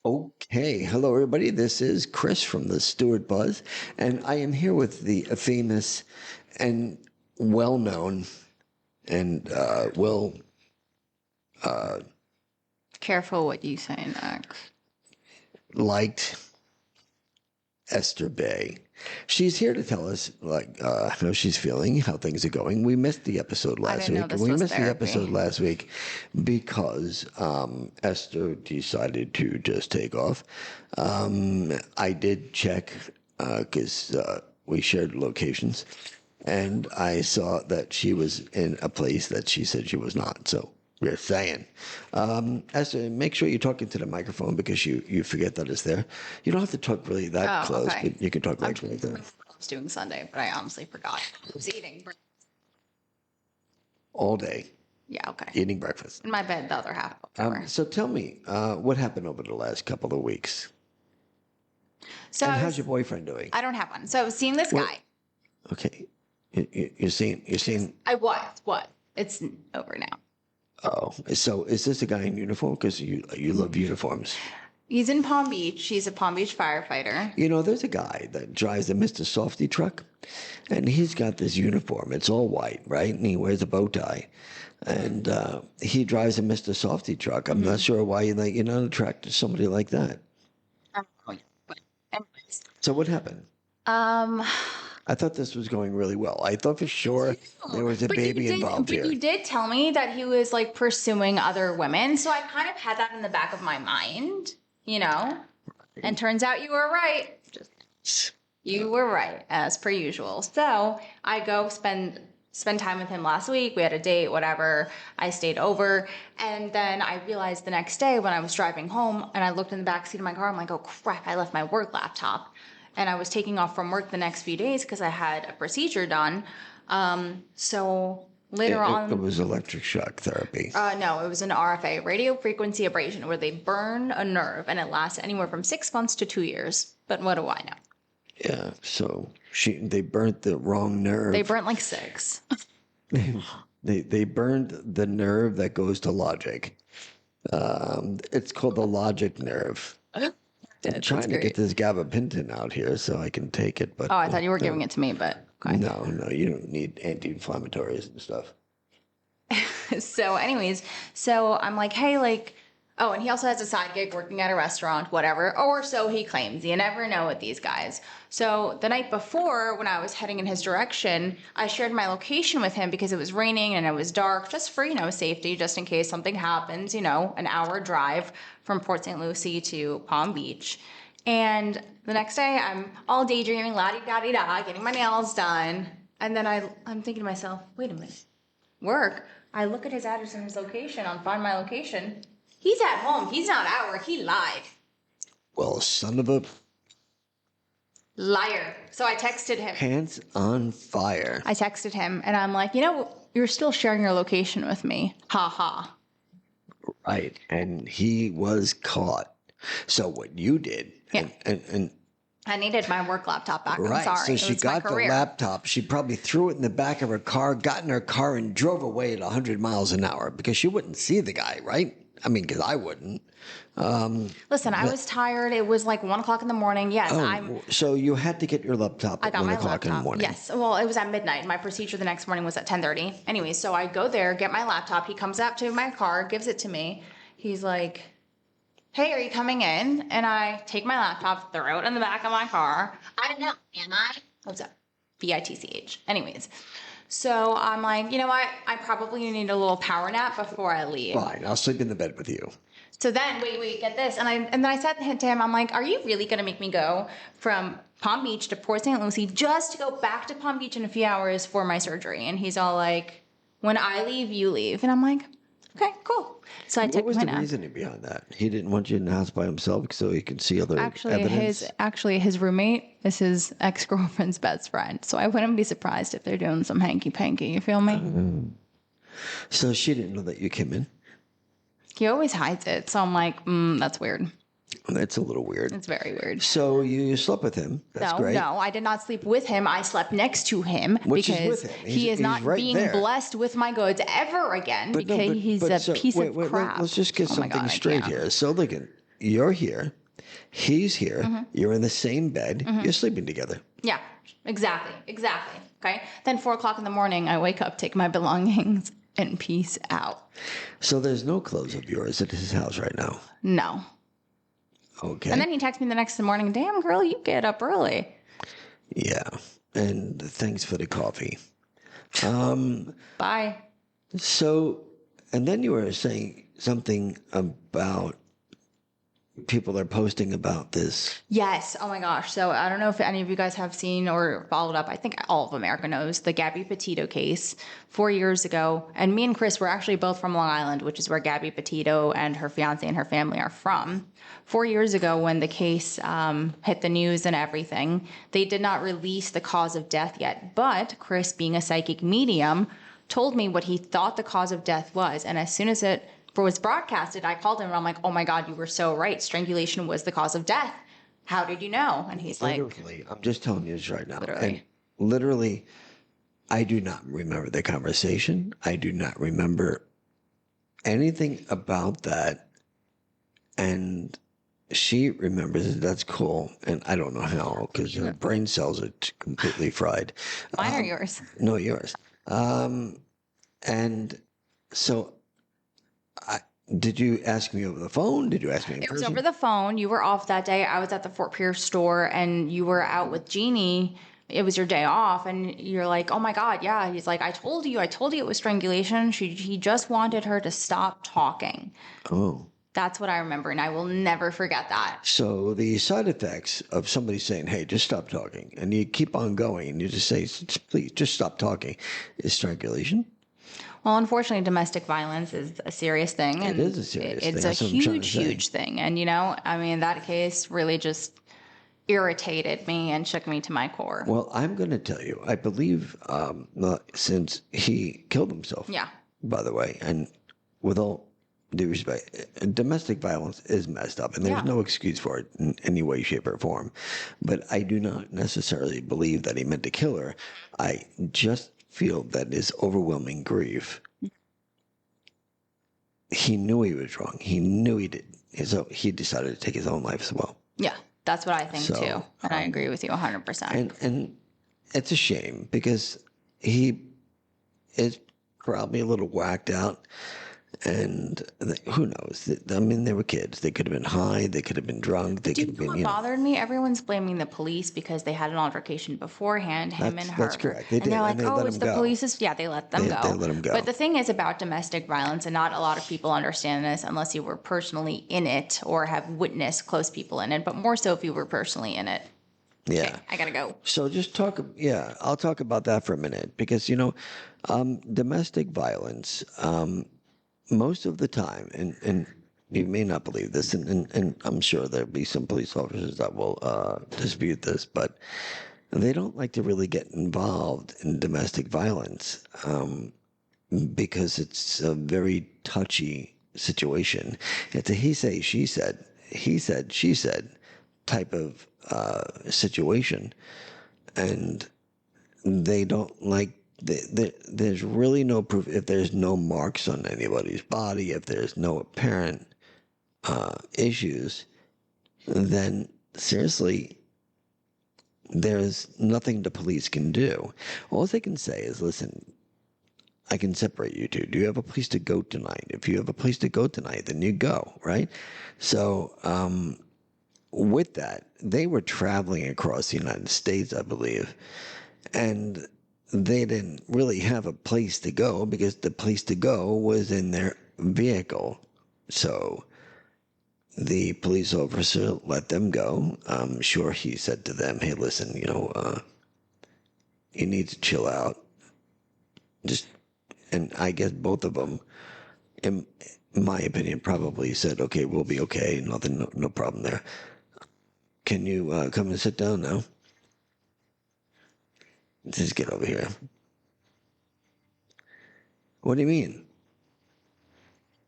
Okay, hello everybody. This is Chris from the Stewart Buzz, and I am here with the famous and well-known and well Careful what you say next. liked Esther Bay. She's here to tell us how she's feeling, how things are going. We missed the episode last didn't know week. this We was missed the therapy. episode last week because Esther decided to just take off. I did check because we shared locations, and I saw that she was in a place that she said she was not. So we're saying, Esther, make sure you're talking to the microphone because you forget that it's there. You don't have to talk really that Oh, close, okay. but you can talk like that. I was doing Sunday, but I honestly forgot. I was eating. All day Yeah, okay. eating breakfast. In my bed, the other half. Whatever. So tell me, what happened over the last couple of weeks? So And I how's was, your boyfriend doing? I don't have one. So I was seeing this Well- guy. Okay, you're seeing. I was. What? It's over now. Oh, so is this a guy in uniform? Because you love uniforms. He's in Palm Beach. He's a Palm Beach firefighter. You know, there's a guy that drives the Mr. Softy truck, and he's got this uniform. It's all white, right? And he wears a bow tie. And he drives a Mr. Softy truck. I'm not sure why you're not attracted to somebody like that. But anyways. So what happened? I thought this was going really well. I thought for sure there was a baby involved here. But you did tell me that he was like pursuing other women. So I kind of had that in the back of my mind, you know? And turns out you were right. You were right, as per usual. So I go spend time with him last week. We had a date, whatever. I stayed over. And then I realized the next day when I was driving home and I looked in the back seat of my car, I'm like, oh crap, I left my work laptop. And I was taking off from work the next few days because I had a procedure done. So later on... It was electric shock therapy. No, it was an RFA, radio frequency abrasion, where they burn a nerve and it lasts anywhere from 6 months to 2 years. But what do I know? Yeah, so they burnt the wrong nerve. They burnt like 6. They burned the nerve that goes to logic. It's called the logic nerve. I'm trying to get this gabapentin out here so I can take it, but Oh, I thought you were giving it to me, but okay. no, you don't need anti-inflammatories and stuff. So anyways, so I'm like, hey, like, oh, and he also has a side gig working at a restaurant, whatever, or so he claims. You never know with these guys. So the night before, when I was heading in his direction, I shared my location with him because it was raining and it was dark, just for, safety, just in case something happens, an hour drive from Port St. Lucie to Palm Beach. And the next day, I'm all daydreaming, la-di-da-di-da, getting my nails done. And then I'm thinking to myself, wait a minute, work? I look at his address and his location on Find My Location. He's at home. He's not at work. He lied. Well, son of a... Liar. So I texted him. Pants on fire. I texted him and I'm like, you're still sharing your location with me. Ha ha. Right. And he was caught. So what you did, Yeah. and I needed my work laptop back. right. I'm sorry. So she got the laptop. She probably threw it in the back of her car, got in her car, and drove away at 100 miles an hour because she wouldn't see the guy, right? I mean, because I wouldn't. Listen, I was tired. It was like 1 o'clock in the morning. Yes, So you had to get your laptop I at got 1 my o'clock in the laptop. morning. Yes. Well, it was at midnight. My procedure the next morning was at 10:30. Anyway, so I go there, get my laptop. He comes up to my car, gives it to me. He's like, hey, are you coming in? And I take my laptop, throw it in the back of my car. I don't know. Am I? What's up? BITCH. Anyways. So I'm like, you know what? I probably need a little power nap before I leave. Fine. I'll sleep in the bed with you. So then, wait, get this. And then I said to him, I'm like, are you really going to make me go from Palm Beach to Port St. Lucie just to go back to Palm Beach in a few hours for my surgery? And he's all like, when I leave, you leave. And I'm like, okay, cool. So I took What was my the nap. reasoning behind that? He didn't want you in the house by himself so he could see other evidence? Actually, his roommate is his ex-girlfriend's best friend. So I wouldn't be surprised if they're doing some hanky-panky. You feel me? So she didn't know that you came in? He always hides it. So I'm like, that's weird. That's a little weird. It's very weird. So you slept with him. That's great. No, I did not sleep with him. I slept next to him Which is because with him. he is He's not right being there. blessed with my goods ever again because he's a piece of crap. Let's just get something straight here. So look, you're here, he's here, you're in the same bed, you're sleeping together. Yeah, exactly. Okay. Then 4 o'clock in the morning, I wake up, take my belongings, and peace out. So there's no clothes of yours at his house right now. No. Okay. And then he texts me the next morning, damn, girl, you get up early. Yeah. And thanks for the coffee. Bye. So, and then you were saying something about people are posting about this. Yes. Oh my gosh. So I don't know if any of you guys have seen or followed up. I think all of America knows the Gabby Petito case 4 years ago. And me and Chris were actually both from Long Island, which is where Gabby Petito and her fiance and her family are from. 4 years ago, when the case hit the news and everything, they did not release the cause of death yet. But Chris, being a psychic medium, told me what he thought the cause of death was. And as soon as it was broadcasted, I called him and I'm like, oh my God, you were so right. Strangulation was the cause of death. How did you know? And he's like, Literally, I'm just telling you this right now. Literally. And literally, I do not remember the conversation. I do not remember anything about that. And she remembers it. That's cool. And I don't know how, because her brain cells are completely fried. mine or yours? No, yours. And so, did you ask me over the phone? Did you ask me in It was person? over the phone. You were off that day. I was at the Fort Pierce store and you were out with Jeannie. It was your day off and you're like, oh my God, yeah. He's like, I told you it was strangulation. He just wanted her to stop talking. Oh. That's what I remember, and I will never forget that. So the side effects of somebody saying, hey, just stop talking, and you keep on going, and you just say, please, just stop talking, is strangulation. Well, unfortunately, domestic violence is a serious thing. And It is a serious thing. It's That's a what I'm trying to huge, say. huge thing. And, I mean, that case really just irritated me and shook me to my core. Well, I'm going to tell you, I believe since he killed himself, Yeah. by the way, and with all due respect, domestic violence is messed up, and there's no excuse for it in any way, shape, or form. But I do not necessarily believe that he meant to kill her. I just feel that his overwhelming grief, he knew he was wrong. He knew he did. So he decided to take his own life as well. Yeah, that's what I think So, too. And I agree with you 100%. And it's a shame because he is probably a little whacked out. And who knows? I mean, they were kids. They could have been high. They could have been drunk. They could have been, What bothered me? Everyone's blaming the police because they had an altercation beforehand, him and her. That's correct. They and did, they're like, and they oh, let it's him the go. police's. Yeah, they let them go. They let him go. But the thing is about domestic violence, and not a lot of people understand this unless you were personally in it or have witnessed close people in it, but more so if you were personally in it. Yeah. Okay, I gotta go. So just talk. Yeah, I'll talk about that for a minute because domestic violence. Most of the time, and you may not believe this, and I'm sure there'll be some police officers that will dispute this, but they don't like to really get involved in domestic violence because it's a very touchy situation. It's a he said, she said type of situation, and they don't like. There's really no proof if there's no marks on anybody's body, if there's no apparent issues, then seriously, there's nothing the police can do. All they can say is, listen, I can separate you two. Do you have a place to go tonight? If you have a place to go tonight, then you go, right? So, with that, they were traveling across the United States, I believe, and they didn't really have a place to go because the place to go was in their vehicle. So the police officer let them go. I'm sure he said to them, hey, listen, you need to chill out. And I guess both of them, in my opinion, probably said, okay, we'll be okay. Nothing, no problem there. Can you come and sit down now? Just get over here. What do you mean?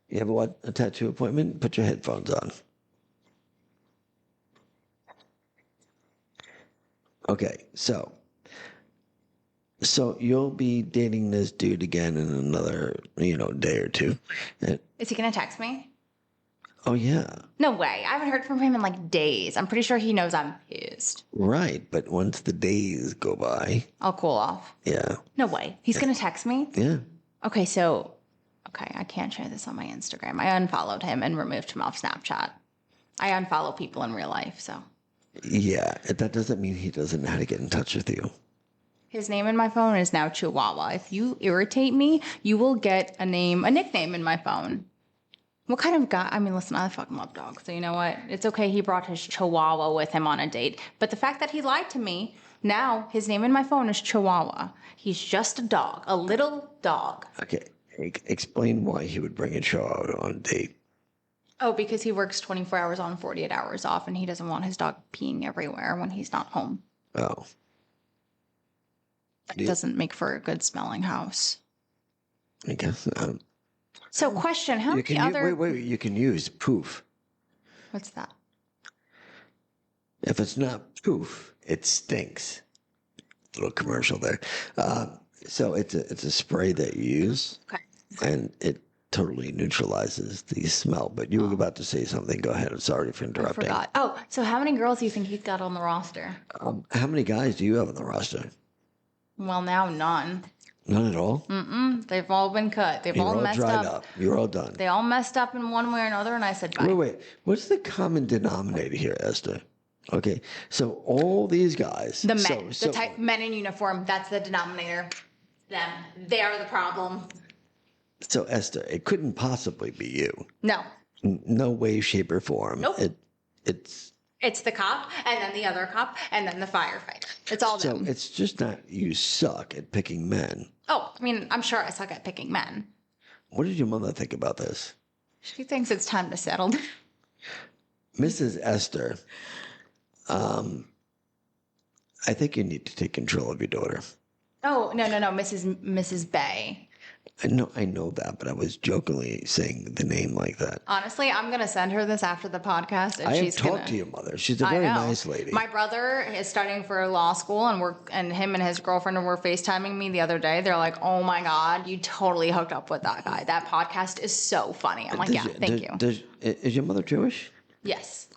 You have a tattoo appointment? Put your headphones on. Okay, so you'll be dating this dude again in another, day or two. And Is he gonna text me? Oh, yeah. No way. I haven't heard from him in like days. I'm pretty sure he knows I'm pissed. Right. But once the days go by, I'll cool off. yeah. No way. He's going to text me? Yeah. Okay, so, okay, I can't share this on my Instagram. I unfollowed him and removed him off Snapchat. I unfollow people in real life, so. Yeah. That doesn't mean he doesn't know how to get in touch with you. His name in my phone is now Chihuahua. If you irritate me, you will get a nickname in my phone. What kind of guy? I mean, listen, I fucking love dogs. So you know what? It's okay. He brought his Chihuahua with him on a date. But the fact that he lied to me, now his name in my phone is Chihuahua. He's just a dog, a little dog. Okay. Explain why he would bring a child on a date. Oh, because he works 24 hours on, 48 hours off, and he doesn't want his dog peeing everywhere when he's not home. Oh. That doesn't make for a good smelling house. I guess. So, question: How many other? Wait. You can use poof. What's that? If it's not poof, it stinks. Little commercial there. So it's a spray that you use, Okay. and it totally neutralizes the smell. But you were about to say something. Go ahead. I'm sorry for I interrupting. forgot. Oh, so how many girls do you think he's got on the roster? How many guys do you have on the roster? Well, now none. None at all. They've all been cut. They've You're all all messed dried up. up. You're all done. They all messed up in one way or another, and I said bye. Wait. What's the common denominator here, Esther? Okay, so all these guys. The men, the type men in uniform. That's the denominator. Them. They're the problem. So Esther, it couldn't possibly be you. No. No way, shape, or form. Nope. It's It's the cop, and then the other cop, and then the firefighter. It's all so them. it's just not you suck at picking men. Oh, I mean, I'm sure I suck at picking men. What did your mother think about this? She thinks it's time to settle. Mrs. Esther, I think you need to take control of your daughter. Oh, no, Mrs. Bay. I know that, but I was jokingly saying the name like that. Honestly, I'm gonna send her this after the podcast, and I have she's talked gonna. to your mother. She's a I very know. nice lady. My brother is studying for law school, and him and his girlfriend were FaceTiming me the other day. They're like, "Oh my god, you totally hooked up with that guy. That podcast is so funny." I'm like, "Yeah, thank you." Is your mother Jewish? Yes.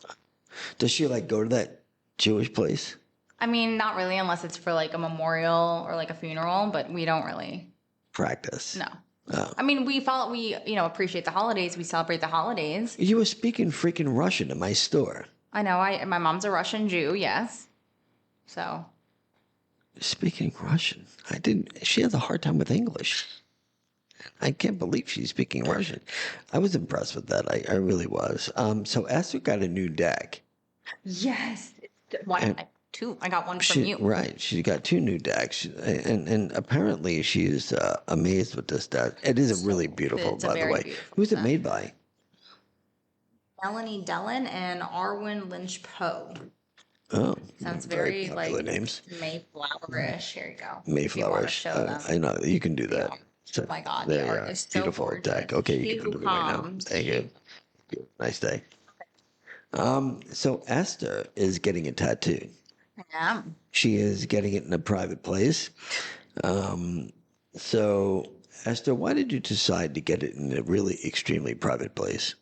Does she like go to that Jewish place? I mean, not really, unless it's for like a memorial or like a funeral, but we don't really. Practice. No. Oh. I mean, we appreciate the holidays. We celebrate the holidays. You were speaking freaking Russian in my store. I know. My mom's a Russian Jew. Yes. So. Speaking Russian. She has a hard time with English. I can't believe she's speaking Russian. I was impressed with that. I really was. So Esther got a new deck. Yes. Two. I got one from you. Right. She got 2 new decks. And apparently she's amazed with this deck. It is really beautiful, by the way. Who's it made by? Melanie Dellin and Arwen Lynch Poe. Oh. Sounds very like names. Mayflower-ish. Here you go. Mayflower-ish. I know. You can do that. So, oh my God. There The you art are. is so Beautiful gorgeous. deck. Okay, you can do it right now. Thank you. Nice day. So Esther is getting a tattoo. Yeah. She is getting it in a private place. So Esther, why did you decide to get it in a really extremely private place?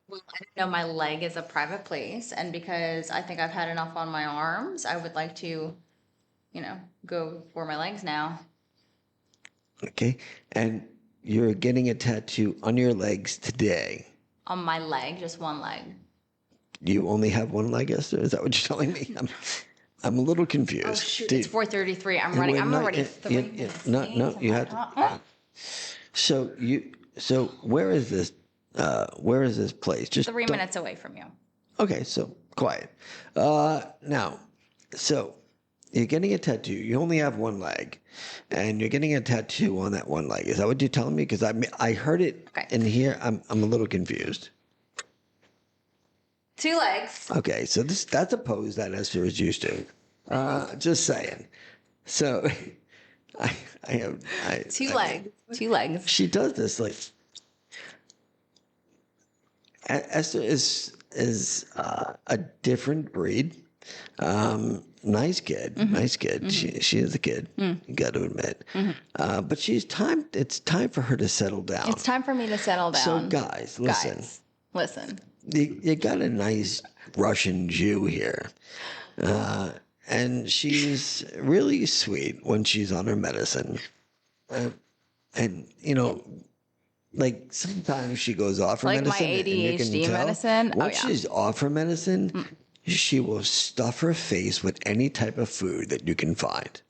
Well, I didn't know my leg is a private place, and because I think I've had enough on my arms, I would like to, go for my legs now. Okay, and you're getting a tattoo on your legs today. On my leg, just one leg. You only have one leg, Esther? Is that what you're telling me? I'm a little confused. Oh shoot! It's 4:33. I'm running. I'm already 3 minutes No, late. you have to. So where is this? Where is this place? Just 3 minutes away from you. Okay, so quiet. Now, so you're getting a tattoo. You only have one leg, and you're getting a tattoo on that one leg. Is that what you're telling me? Because I heard it in here. I'm a little confused. 2 legs. Okay, so that's a pose that Esther is used to. Just saying. So I have 2 legs. 2 legs. She does this like Esther is a different breed. Nice kid, nice kid. Mm-hmm. She is a kid. You got to admit. Mm-hmm. But it's time for her to settle down. It's time for me to settle down. So guys, listen. Listen. You got a nice Russian Jew here. And she's really sweet when she's on her medicine. And, like sometimes she goes off her Like my medicine, and you can ADHD tell medicine? Oh, once yeah. she's off her medicine, she will stuff her face with any type of food that you can find.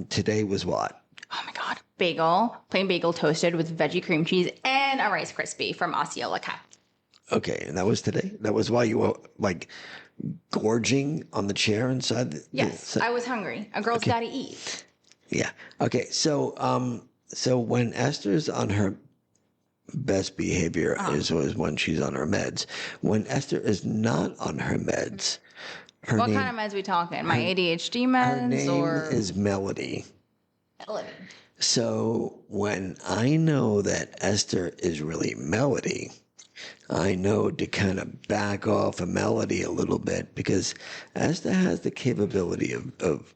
Today was what? Oh my God. Bagel, plain bagel toasted with veggie cream cheese and a Rice Krispie from Osceola Cap. Okay, and that was today. That was why you were like gorging on the chair inside. Yes, I was hungry. A girl's got to eat. Yeah. Okay. So when Esther's on her best behavior was when she's on her meds. When Esther is not on her meds, What kind of meds we talking? My ADHD meds her name or is Melody. Melody? So when I know that Esther is really Melody, I know to kind of back off a Melody a little bit because Esther has the capability of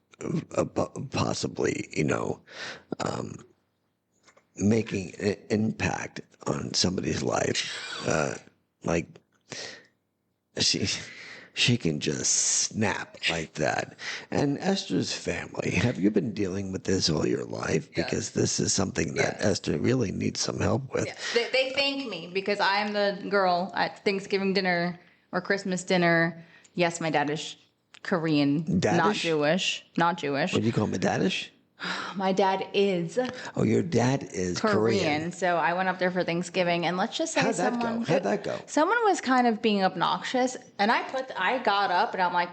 possibly, making an impact on somebody's life. Like she can just snap like that. And Esther's family, have you been dealing with this all your life? Because this is something that Esther really needs some help with. Yeah. They thank me because I'm the girl at Thanksgiving dinner or Christmas dinner. Yes, my dad is Korean, not Daddish? Jewish, not Jewish. What do you call me, daddish? My dad is Oh, your dad is Korean. So I went up there for Thanksgiving, and let's just say How'd that go? Someone was kind of being obnoxious, and I got up and I'm like,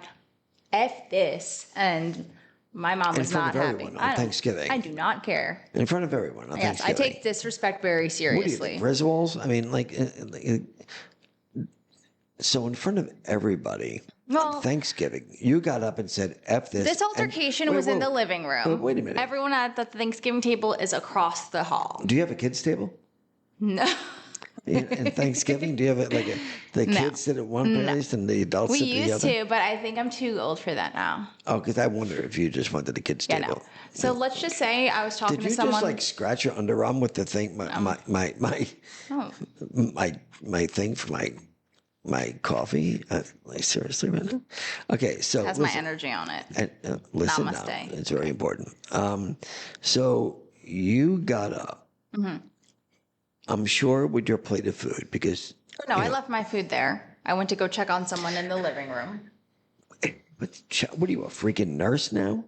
"F this," and my mom was not happy. Everyone on Thanksgiving. I do not care. In front of everyone on Yes, I Thanksgiving. take disrespect very What do seriously. you think, Griswolds? I mean, so in front of everybody Well- on Thanksgiving, you got up and said, F this. This altercation and- was wait, in whoa. the living room. But wait a minute. Everyone at the Thanksgiving table is across the hall. Do you have a kids' table? No. In Thanksgiving, do you have the kids sit at one place and the adults We sit at the used other? to, but I think I'm too old for that now. Oh, because I wonder if you just went to the kids' Yeah, table. no. So let's just say I was talking Did to you someone. just like scratch your underarm with the thing? Oh. My thing for my coffee? Like seriously, man? Okay, so Has my energy on it. listen now. Namaste. It's very important. So you got up. Mm-hmm. I'm sure with your plate of food because. No, I left my food there. I went to go check on someone in the living room. What are you, a freaking nurse now?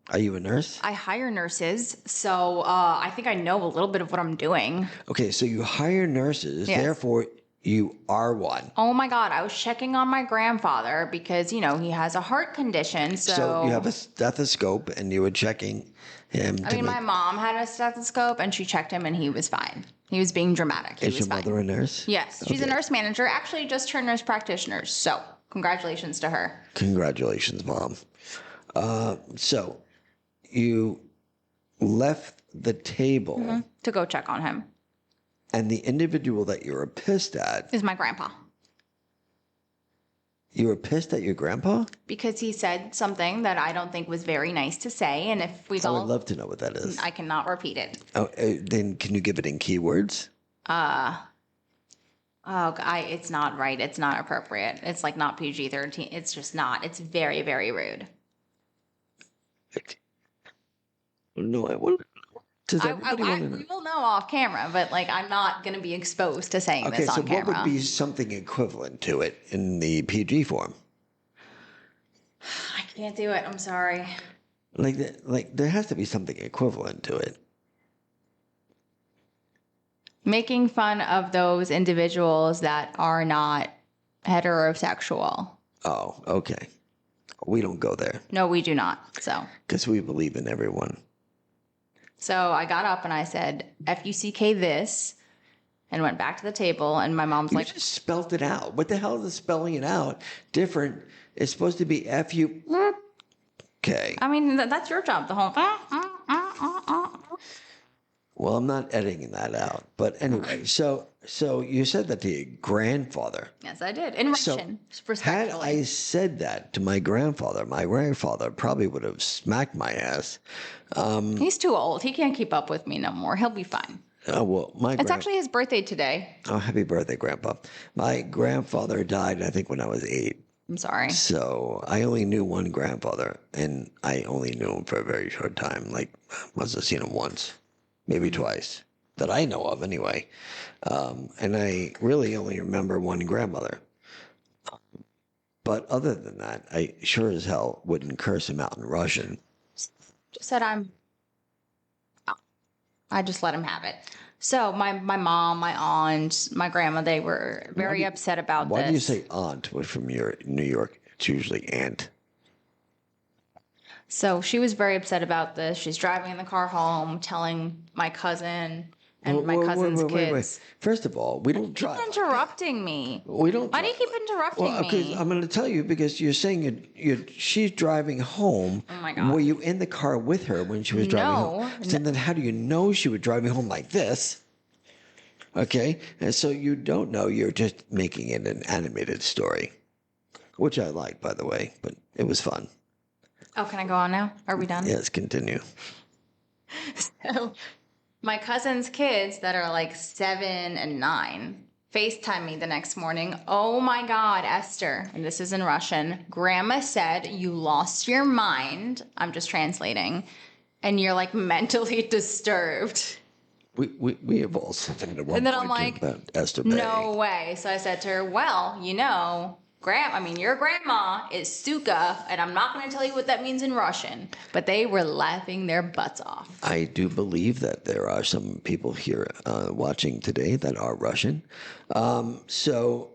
Are you a nurse? I hire nurses, so I think I know a little bit of what I'm doing. Okay, so you hire nurses, Yes. therefore you are one. Oh my God, I was checking on my grandfather because, he has a heart condition. So you have a stethoscope and you were checking him. My mom had a stethoscope and she checked him and he was fine. He was being dramatic. He Is was your fine. mother a nurse? Yes, she's a Okay. nurse manager. Actually, just turned nurse practitioner. So, congratulations to her. Congratulations, Mom. So you left the table To go check on him and the individual that you were pissed at, is my grandpa you were pissed at your grandpa? because he said something that I don't think was very nice to say. And if we I would all, love to know what that is. I cannot repeat it. Oh, then can you give it in keywords? It's not right. It's not appropriate. It's like not PG-13. It's just not. It's very, very rude. No, I want. Does everybody want to know? We will know off camera, but I'm not going to be exposed to saying Okay, this so on camera. what would be something equivalent to it in the PG form? I can't do it. I'm sorry. Like there has to be something equivalent to it. Making fun of those individuals that are not heterosexual. Oh, okay. We don't go there No, we do not. because we believe in everyone. So I got up and I said, F-U-C-K this, and went back to the table. And my mom's You like, just spelled it out. What the hell is spelling it out different? It's supposed to be F-U. Okay. I mean, that's your job, the whole Well, I'm not editing that out. But anyway, so you said that to your grandfather. Yes, I did. In Russian, Had respectfully. I said that to my grandfather probably would have smacked my ass. He's too old. He can't keep up with me no more. He'll be fine. well, It's actually his birthday today. oh, happy birthday, Grandpa. My grandfather died, I think, when I was 8. I'm sorry. So I only knew one grandfather, and I only knew him for a very short time. Like, must have seen him once, maybe twice, that I know of anyway. And I really only remember one grandmother. But other than that, I sure as hell wouldn't curse him out in Russian. Just said I just let him have it. So my mom, my aunt, my grandma, they were very upset about Why do you this. say aunt was from your New York? It's usually aunt. So she was very upset about this. She's driving in the car home, telling my cousin and my cousin's Wait. kids. First of all, we don't Keep drive. interrupting me. We don't. Why do you keep interrupting Well, because me? I'm going to tell you because you're saying she's driving home. Oh my God. Were you in the car with her when she was driving home? No. So then, how do you know she was driving home like this? Okay, and so you don't know. You're just making it an animated story, which I like, by the way. But it was fun. Oh, can I go on now? Are we done? Yes, continue. So my cousin's kids that are like 7 and 9 FaceTime me the next morning. Oh my God, Esther, and this is in Russian. Grandma said you lost your mind. I'm just translating. And you're like mentally disturbed. We have all said at one And then point I'm like, about Ester Bay. no way. So I said to her, well, your grandma is Suka, and I'm not going to tell you what that means in Russian. But they were laughing their butts off. I do believe that there are some people here watching today that are Russian. So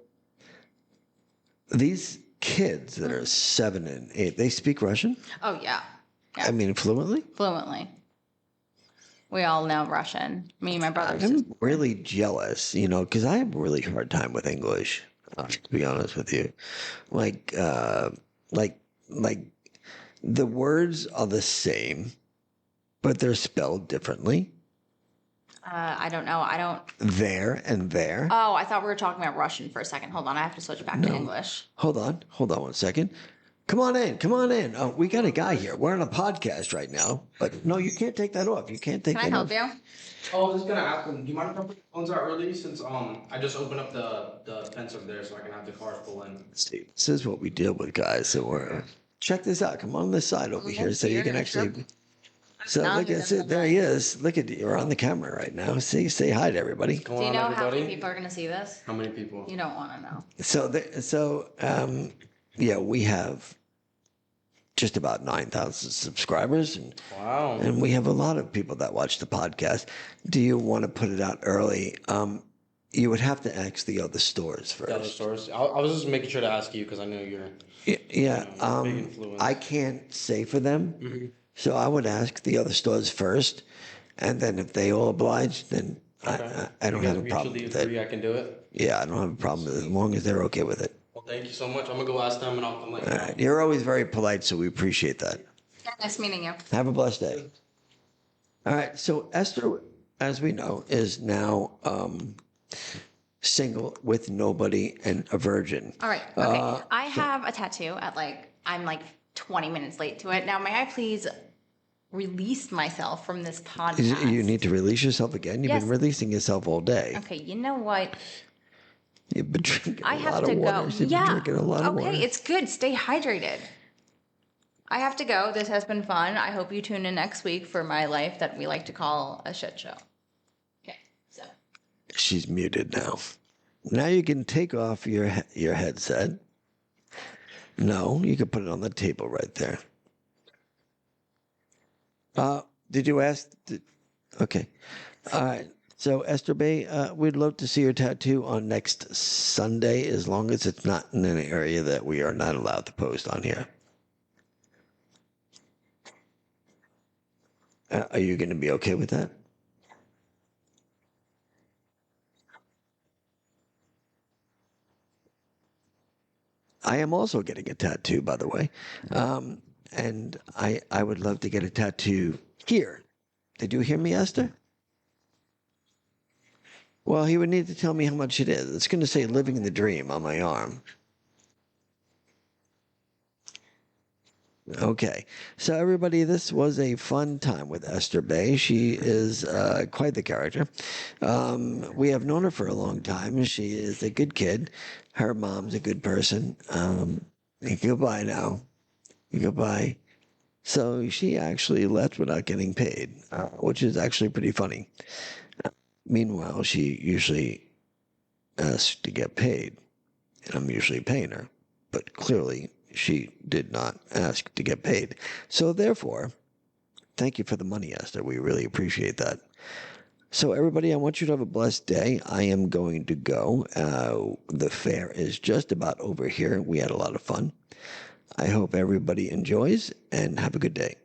these kids that are 7 and 8, they speak Russian? Oh, yeah. I mean, fluently? Fluently. We all know Russian. Me and my brothers. I'm really jealous, because I have a really hard time with English, to be honest with you. Like, like the words are the same, but they're spelled differently. I don't know. I don't. There and there. Oh, I thought we were talking about Russian for a second. Hold on. I have to switch back to English. Hold on 1 second. Come on in. Oh, we got a guy here. We're on a podcast right now, but no, you can't take that off. You can't take Can I that help off. you? Oh, I was just gonna ask them, do you mind if I put the phones out early since I just opened up the fence over there so I can have the cars pull in. See, this is what we deal with, guys. So we're check this out. Come on this side over here, so you can actually. So Now look he's at in it. the There he is. Look at you. You're on the camera right now. See, say hi to everybody. Come Do you on, know how everybody. many people are going to see this? How many people? You don't want to know. Yeah, we have just about 9,000 subscribers, Wow. and we have a lot of people that watch the podcast. Do you want to put it out early? You would have to ask the other stores first. The other stores. I was just making sure to ask you because I know you're. Yeah, big influence. I can't say for them, so I would ask the other stores first, and then if they all oblige, then I don't have a problem Mutually with agree it. I can do it. Yeah, I don't have a problem with it as long as they're okay with it. Well, thank you so much. I'm gonna go ask them and I'll come let you know. You're always very polite, so we appreciate that. Yeah, nice meeting you. Have a blessed day. All right, so Esther, as we know, is now single with nobody and a virgin. All right. Okay. I have a tattoo I'm like 20 minutes late to it. Now, may I please release myself from this podcast? You need to release yourself again. You've Yes. been releasing yourself all day. Okay, you know what? You've been drinking I a have lot to of water. go. You've been Yeah. drinking a lot of water. Okay, it's good. Stay hydrated. I have to go. This has been fun. I hope you tune in next week for my life that we like to call a shit show. Okay, so. She's muted now. Now you can take off your headset. No, you can put it on the table right there. Did you ask? Okay. All right. So, Esther Bay, we'd love to see your tattoo on next Sunday, as long as it's not in an area that we are not allowed to post on here. Are you going to be okay with that? I am also getting a tattoo, by the way. And I would love to get a tattoo here. Did you hear me, Esther? Well, he would need to tell me how much it is. It's going to say "Living the Dream" on my arm. Okay, so everybody, this was a fun time with Esther Bay. She is quite the character. We have known her for a long time. She is a good kid. Her mom's a good person. Goodbye now. Goodbye. So she actually left without getting paid, which is actually pretty funny. Meanwhile, she usually asks to get paid, and I'm usually paying her. But clearly, she did not ask to get paid. So therefore, thank you for the money, Esther. We really appreciate that. So, everybody, I want you to have a blessed day. I am going to go. The fair is just about over here. We had a lot of fun. I hope everybody enjoys and have a good day.